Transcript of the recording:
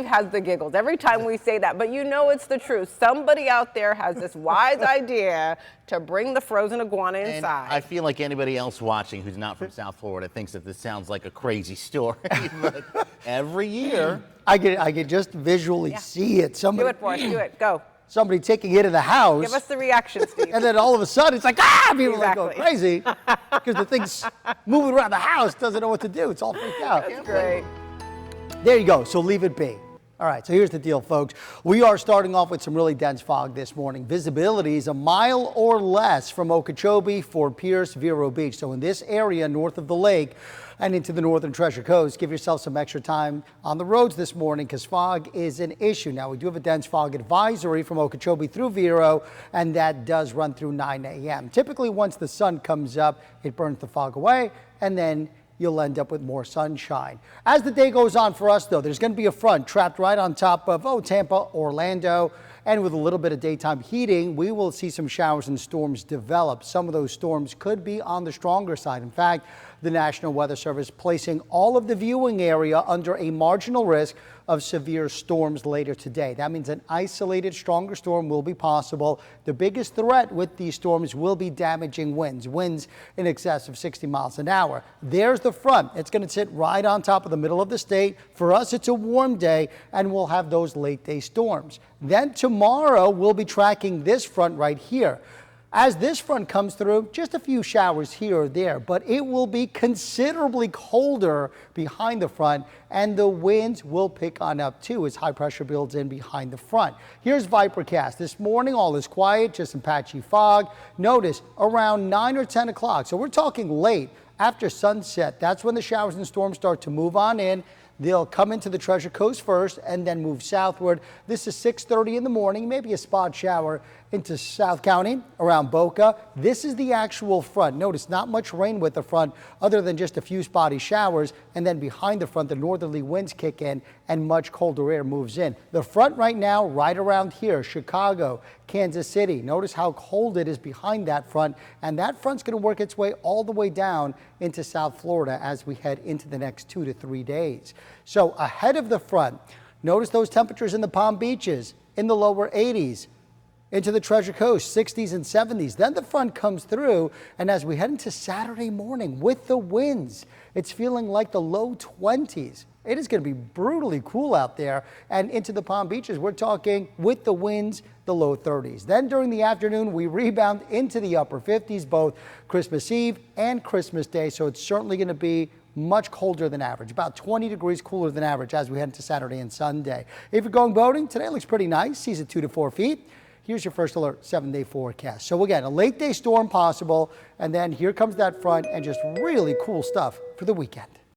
Has the giggles every time we say that, but you know it's the truth. Somebody out there has this wise idea to bring the frozen iguana inside. And I feel like anybody else watching who's not from South Florida thinks that this sounds like a crazy story, but every year. I can just visually see it. Do it for us. Do it. Go. Somebody taking it in the house. Give us the reaction, Steve. And then all of a sudden, it's like, ah! People Exactly. are like going crazy because the thing's moving around the house, doesn't know what to do. It's all freaked out. That's great. There you go. So leave it be. All right, so here's the deal, folks. We are starting off with some really dense fog this morning. Visibility is a mile or less from Okeechobee, Fort Pierce, Vero Beach. So in this area north of the lake and into the northern Treasure Coast, give yourself some extra time on the roads this morning because fog is an issue. Now, we do have a dense fog advisory from Okeechobee through Vero, and that does run through 9 a.m. Typically, once the sun comes up, it burns the fog away, and then you'll end up with more sunshine. As the day goes on for us, though, there's going to be a front trapped right on top of Tampa, Orlando, and with a little bit of daytime heating, we will see some showers and storms develop. Some of those storms could be on the stronger side. In fact, the National Weather Service placing all of the viewing area under a marginal risk of severe storms later today. That means an isolated stronger storm will be possible. The biggest threat with these storms will be damaging winds in excess of 60 miles an hour. There's the front. It's going to sit right on top of the middle of the state. For us, it's a warm day, and we'll have those late day storms. Then tomorrow, we'll be tracking this front right here. As this front comes through, just a few showers here or there, but it will be considerably colder behind the front, and the winds will pick on up too as high pressure builds in behind the front. Here's Vipercast. This morning, all is quiet, just some patchy fog. Notice around 9 or 10 o'clock, so we're talking late after sunset. That's when the showers and storms start to move on in. They'll come into the Treasure Coast first and then move southward. This is 6:30 in the morning, maybe a spot shower into South County around Boca. This is the actual front. Notice not much rain with the front other than just a few spotty showers. And then behind the front, the northerly winds kick in and much colder air moves in. The front right now, right around here, Chicago, Kansas City. Notice how cold it is behind that front. And that front's going to work its way all the way down into South Florida as we head into the next 2 to 3 days. So ahead of the front, notice those temperatures in the Palm Beaches in the lower 80s. Into the Treasure Coast, 60s and 70s. Then the front comes through, and as we head into Saturday morning with the winds, it's feeling like the low 20s. It is going to be brutally cool out there. And into the Palm Beaches, we're talking with the winds, the low 30s. Then during the afternoon, we rebound into the upper 50s, both Christmas Eve and Christmas Day. So it's certainly going to be much colder than average, about 20 degrees cooler than average as we head into Saturday and Sunday. If you're going boating, today looks pretty nice, seas at 2 to 4 feet. Here's your First Alert 7-day forecast. So again, a late day storm possible, and then here comes that front and just really cool stuff for the weekend.